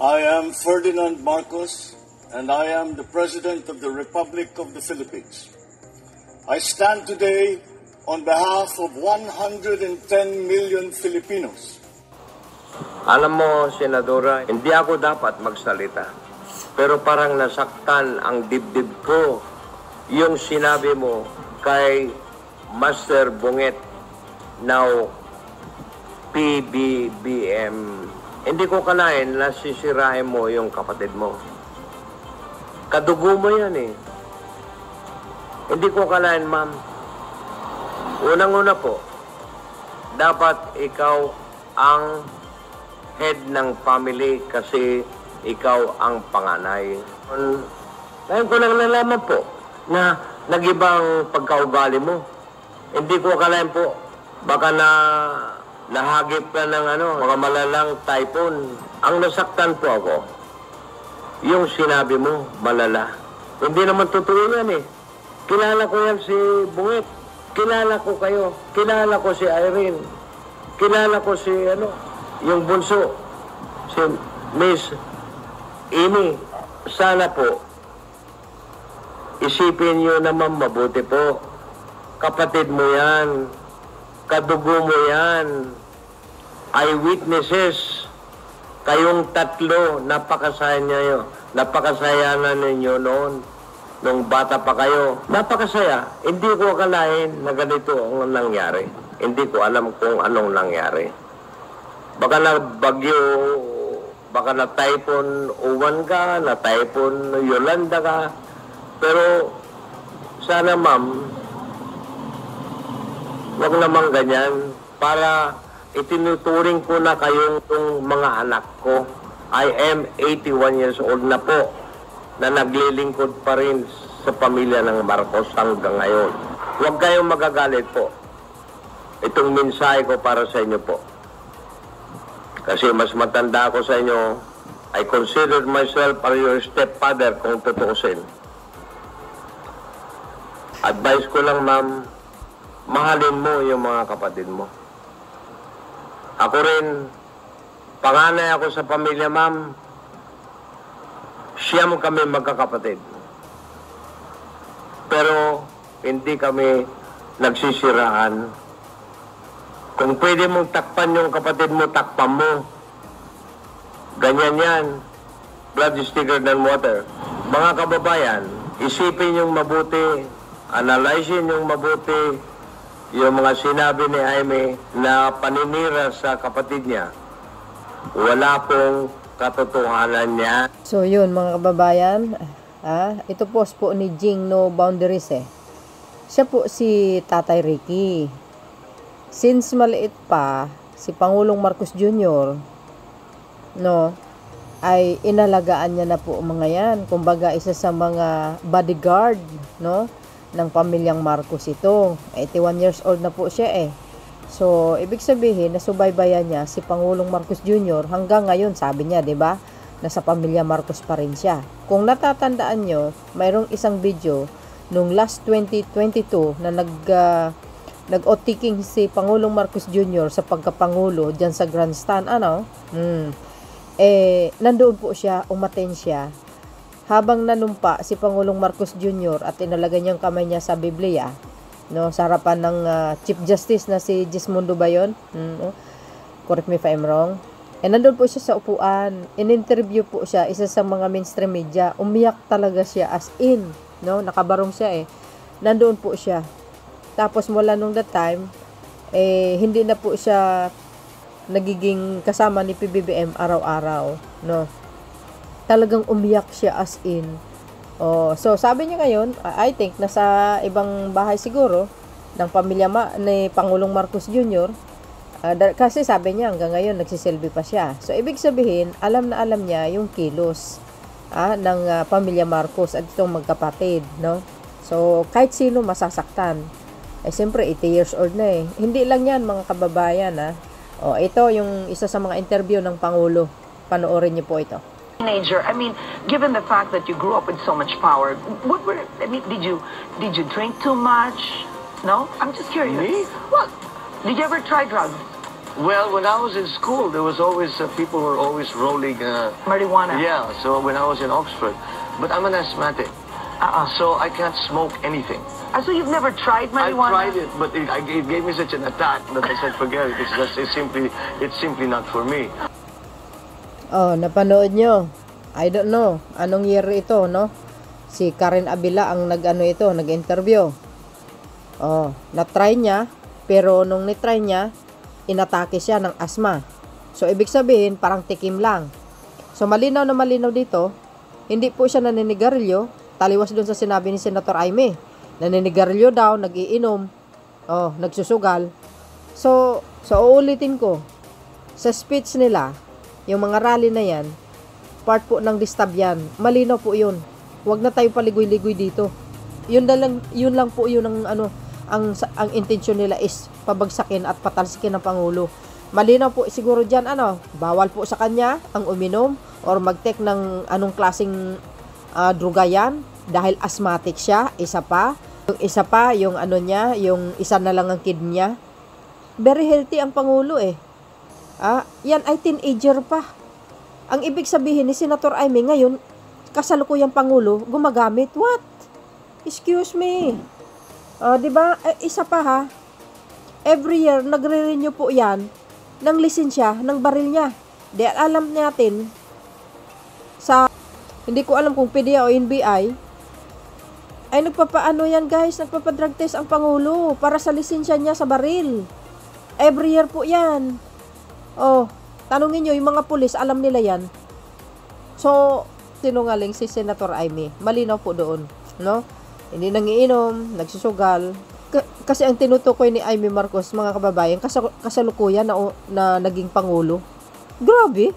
I am Ferdinand Marcos, and I am the President of the Republic of the Philippines. I stand today on behalf of 110 million Filipinos. Alam mo, Senadora, hindi ako dapat magsalita. Pero parang nasaktan ang dibdib ko yung sinabi mo kay Master Bunget, now PBBM. Hindi ko kalain na sisirain mo yung kapatid mo. Kadugo mo yan eh. Hindi ko kalain, ma'am. Unang-una po, dapat ikaw ang head ng family kasi ikaw ang panganay. Ngayon ko lang nalaman po na nag-ibang pagkaugali mo. Hindi ko kalain po. Baka nahagip ka ng mga malalang typhoon. Ang nasaktan po ako, yung sinabi mo, malala. Hindi naman totoo yan eh. Kilala ko yan si Bunget. Kilala ko kayo. Kilala ko si Irene. Kilala ko si yung bunso. Si Miss Amy. Sana po, isipin nyo naman mabuti po. Kapatid mo yan. Kadugo mo yan. Eyewitnesses. Kayong tatlo, napakasayanan ninyo noon. Nung bata pa kayo. Napakasaya. Hindi ko akalain na ganito ang nangyari. Hindi ko alam kung anong nangyari. Baka na bagyo, baka na typhoon Uwan ka, na typhoon Yolanda ka. Pero sana ma'am, wag naman ganyan para itinuturing ko na kayong mga anak ko. I am 81 years old na po na naglilingkod pa rin sa pamilya ng Marcos hanggang ngayon. Huwag kayong magagalit po. Itong mensahe ko para sa inyo po. Kasi mas matanda ako sa inyo. I consider myself as your stepfather kung tutuusin. Advice ko lang, ma'am, mahalin mo yung mga kapatid mo. Ako rin, panganay ako sa pamilya, ma'am. Siyam kami magkakapatid. Pero hindi kami nagsisiraan. Kung pwede mong takpan yung kapatid mo, takpan mo. Ganyan yan. Blood is thicker than water. Mga kababayan, isipin yung mabuti, analyzein yung mabuti, yung mga sinabi ni Jaime na paninira sa kapatid niya. Wala pong katotohanan niya. So yun mga kababayan, ito post po ni Jing No Boundaries eh. Siya po si Tatay Ricky. Since maliit pa si Pangulong Marcos Jr., ay inalagaan niya na po mga yan. Kumbaga isa sa mga bodyguard, ng pamilyang Marcos ito. 81 years old na po siya eh. So, ibig sabihin, nasubaybayan niya si Pangulong Marcos Jr. hanggang ngayon, sabi niya, 'di ba? Nasa pamilya Marcos pa rin siya. Kung natatandaan nyo, mayroong isang video nung last 2022 na nag-otiking si Pangulong Marcos Jr. sa pagkapangulo diyan sa grandstand, nandoon po siya, umaten siya. Habang nanumpa si Pangulong Marcos Jr. at inalagay niyang kamay niya sa Biblia, sa harapan ng Chief Justice na si Gismondo ba yun? Correct me if I'm wrong. Nandun po siya sa upuan. In-interview po siya, isa sa mga mainstream media. Umiyak talaga siya as in. Nakabarong siya eh. Nandun po siya. Tapos mula nung that time, hindi na po siya nagiging kasama ni PBBM araw-araw. Talagang umiyak siya as in. So sabi niya ngayon, I think nasa ibang bahay siguro ng pamilya ni Pangulong Marcos Jr. Kasi sabi niya hanggang ngayon nagsiselfie pa siya. So ibig sabihin, alam na alam niya yung kilos ng pamilya Marcos at itong magkapatid, So kahit sino masasaktan. Siyempre 80 years old na eh. Hindi lang yan mga kababayan ito yung isa sa mga interview ng Pangulo. Panoorin niyo po ito. Teenager, I mean, given the fact that you grew up with so much power, did you drink too much? No? I'm just curious. Me? What? Did you ever try drugs? Well, when I was in school, there was always, people were always rolling, Marijuana. yeah, so when I was in Oxford. But I'm an asthmatic, so I can't smoke anything. So you've never tried I marijuana? tried it, but it gave me such an attack that I said, forget it. It's simply not for me. Oh, napanood nyo. I don't know. Anong year ito, no? Si Karen Abila ang nag-interview. Oh, na-try niya, pero nung ni-try niya, inatake siya ng asthma. So, ibig sabihin, parang tikim lang. So, malinaw na malinaw dito, hindi po siya naninigarilyo, taliwas dun sa sinabi ni Senator Aimee. Naninigarilyo daw, nagiinom, oh, nagsusugal. So, uulitin ko, sa speech nila, yung mga rally na yan, part po ng distab yan. Malinaw po yun. Huwag na tayo paligoy-ligoy dito. Yun lang po yun ang intensyon nila is pabagsakin at patalsikin ng Pangulo. Malinaw po siguro dyan, bawal po sa kanya ang uminom or mag-take ng anong klaseng druga yan dahil asthmatic siya, isa pa, yung yung isa na lang ang kid niya. Very healthy ang Pangulo yan ay teenager pa. Ang ibig sabihin ni Senator Aimee ngayon, kasalukuyang Pangulo, gumagamit. What? Excuse me. Diba? Isa pa ha. Every year, nagre-renew po yan ng lisensya, ng baril niya. Dahil alam natin, hindi ko alam kung PDEA o NBI, ay nagpapaano yan guys, nagpapadrug test ang Pangulo para sa lisensya niya sa baril. Every year po yan. Oh, tanungin nyo, yung mga pulis, alam nila yan. So, sinungaling si Senator Aimee. Malinaw po doon, no? Hindi nangiinom, nagsusugal. Kasi ang tinutukoy ni Aimee Marcos, mga kababayan, kasalukuyan na naging Pangulo. Grabe.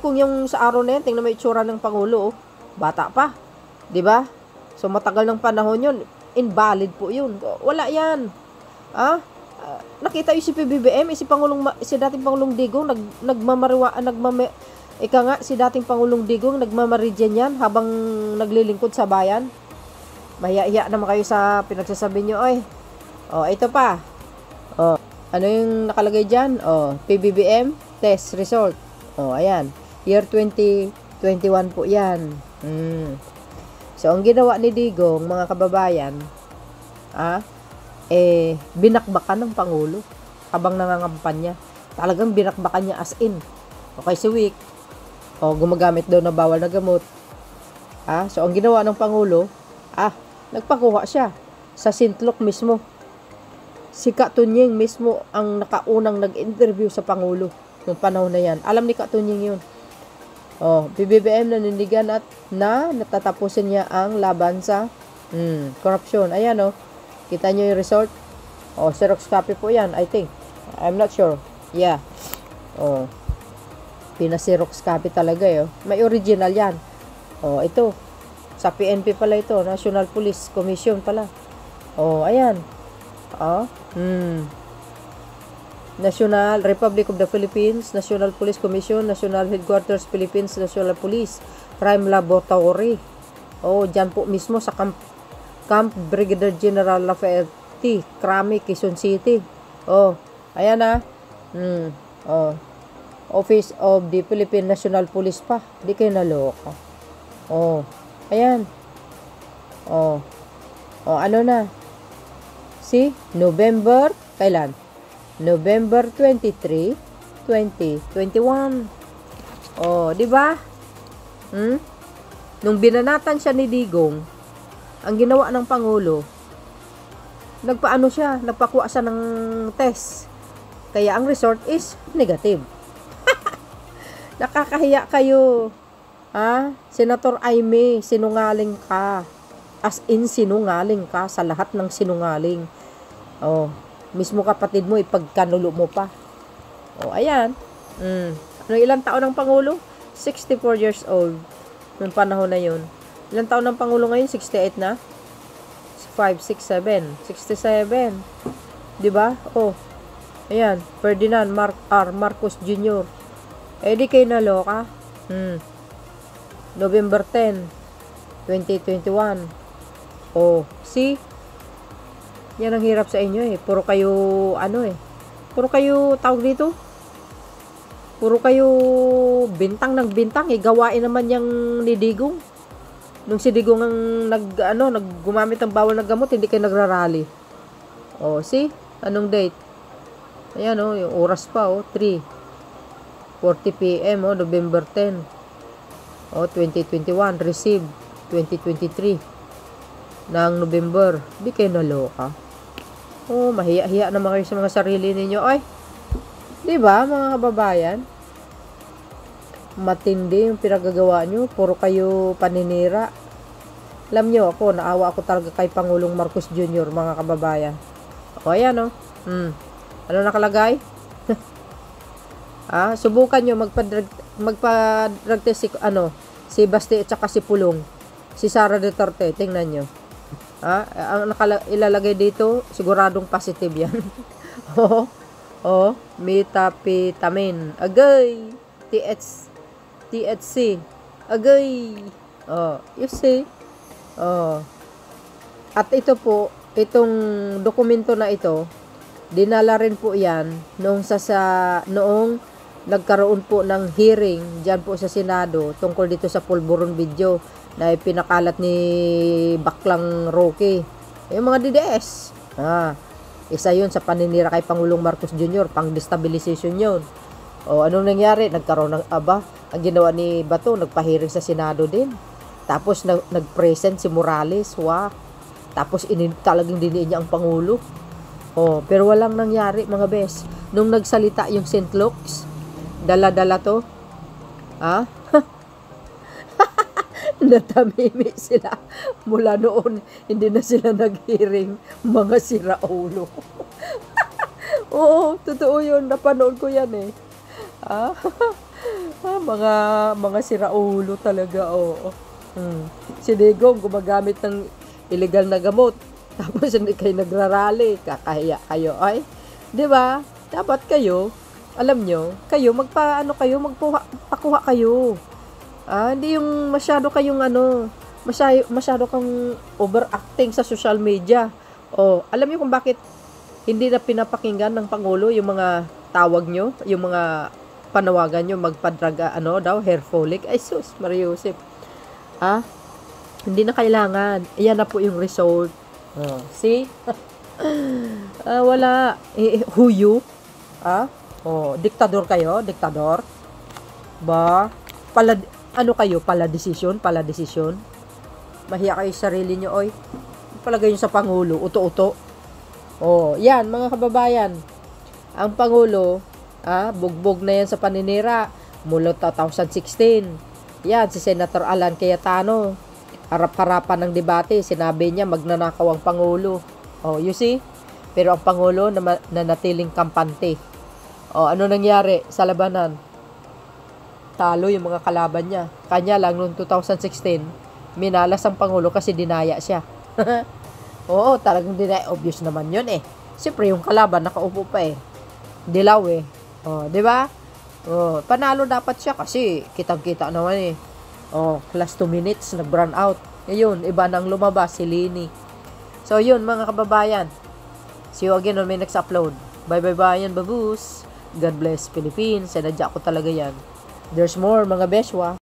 Kung yung sa araw na yan, tingnan mo itsura ng Pangulo, bata pa. 'Di ba? So, matagal ng panahon yun. Invalid po yun. Wala yan. Nakita yung si PBBM, si dating Pangulong Digong, si dating Pangulong Digong, nagmamaridyan yan habang naglilingkod sa bayan. Mahiya-hiya naman kayo sa pinagsasabi nyo, oy. Ito pa. Ano yung nakalagay dyan? PBBM test result. Ayan. Year 2021 po yan. So, ang ginawa ni Digong, mga kababayan, binakbakan ng Pangulo habang nangangampanya. Talagang binakbakan niya as in. Okay, si Wick. Gumagamit daw na bawal na gamot. So, ang ginawa ng Pangulo, nagpakuha siya sa Sintlok mismo. Si Katunying mismo ang nakaunang nag-interview sa Pangulo noong panahon na yan. Alam ni Katunying yun. PBBM nanindigan at natatapusin niya ang laban sa corruption. Ayan, kita nyo yung result. Xerox copy po yan, I think. I'm not sure. Yeah. Pina-Xerox copy talaga, May original yan. Ito. Sa PNP pala ito. National Police Commission pala. Ayan. National Republic of the Philippines, National Police Commission, National Headquarters Philippines, National Police, Crime Laboratory. Dyan po mismo sa Camp Brigadier General Lafayette, Crame, Quezon City. Ayan Office of the Philippine National Police pa. Di kayo naloka. Ayan. Ano na? See? November, kailan? November 23, 2021. Di ba? Nung binanatan siya ni Digong, ang ginawa ng Pangulo, nagpakuha siya ng test. Kaya ang result is negative. Nakakahiya kayo. Senator Aimee, sinungaling ka. As in, sinungaling ka sa lahat ng sinungaling. Mismo kapatid mo, ipagkanulo mo pa. Ayan. Ilang taon ng Pangulo? 64 years old. Noong panahon na yun. Ilang taon ng Pangulo ngayon? 68 na? 5, 6, 7. 67. Diba? Ayan. Ferdinand Marcos Jr. Di kayo naloka. November 10, 2021. See? Yan ang hirap sa inyo Puro kayo, Puro kayo, tawag dito, Puro kayo bintang ng bintang. Gawain naman yung ni Digong. Nung si Digong ang gumamit ng bawal na gamot, hindi kayo nagrarally. Oh, see? Anong date? Ayan, oh, yung oras pa, oh, 3:40 PM, oh, November 10. Oh, 2021, receive 2023 ng November. Di kayo naloka. Oh, mahiya-hiya naman kayo sa mga sarili ninyo. Ay, di ba, mga kababayan? Matindi yung pinagagawa nyo. Puro kayo paninira. Alam nyo ako, naawa ako talaga kay Pangulong Marcos Jr., mga kababayan. O, ayan, oh. Ano nakalagay? Subukan nyo magpa-drug test si Basti at saka si Pulong. Si Sara Duterte, tingnan nyo. Ang ilalagay dito, siguradong positive yan. Methamphetamine. Agay! THC. Agay! You see? At ito po, itong dokumento na ito, dinala rin po yan noong nagkaroon po ng hearing dyan po sa Senado tungkol dito sa pulburon video na pinakalat ni Baklang Roque. Yung mga DDS. Isa yun sa paninira kay Pangulong Marcos Jr. Pang destabilization yun. Anong nangyari? Nagkaroon ng ang ginawa ni Bato, nagpahiring sa Senado din. Tapos nag-present si Morales. Wow. Tapos talagang diniin niya ang Pangulo. Pero walang nangyari, mga bes. Nung nagsalita yung St. Luke's, dala-dala to. Natamimi sila. Mula noon, hindi na sila nag-hearing. Mga siraulo. Oo, totoo yun. Napanood ko yan eh. Mga siraulo talaga. Si Digong gumagamit ng illegal na gamot. Tapos hindi kayo nagrarally, kakahiya kayo. Ay, di ba? Dapat kayo, alam nyo, kayo, magpakuha kayo. Hindi yung masyado kayong masyado kang overacting sa social media. Alam nyo kung bakit hindi na pinapakinggan ng Pangulo yung mga tawag nyo, yung mga panawagan nyo, magpadraga, hair folic. Ay, sus, Mariusip. Hindi na kailangan. Ayan na po yung result. See? Wala. Huyu? Diktador kayo? Diktador? Ba? Kayo? Pala desisyon? Mahiya kayo sa sarili nyo, oy. Palagay nyo sa Pangulo. Uto-uto. Yan, mga kababayan. Ang Pangulo, bugbog na yan sa paninira. Mula 2016. Yan, si Senator Alan Cayetano. Harap-harapan ng debate, sinabi niya magnanakaw ang Pangulo. You see? Pero ang Pangulo nanatiling kampante. Ano nangyari sa labanan? Talo yung mga kalaban niya. Kanya lang noong 2016, minalas ang Pangulo kasi dinaya siya. Talagang dinaya. Obvious naman yun eh. Siyempre yung kalaban nakaupo pa eh. Dilaw eh. Di ba? Panalo dapat siya kasi kitang-kita naman eh. Last 2 minutes, nag-run out. Ngayon, iba nang lumabas, si Lini. So, yun, mga kababayan. See you again on my next upload. Bye-bye-bye yan, babus. God bless Philippines. Sinadya ko talaga yan. There's more, mga beshwa.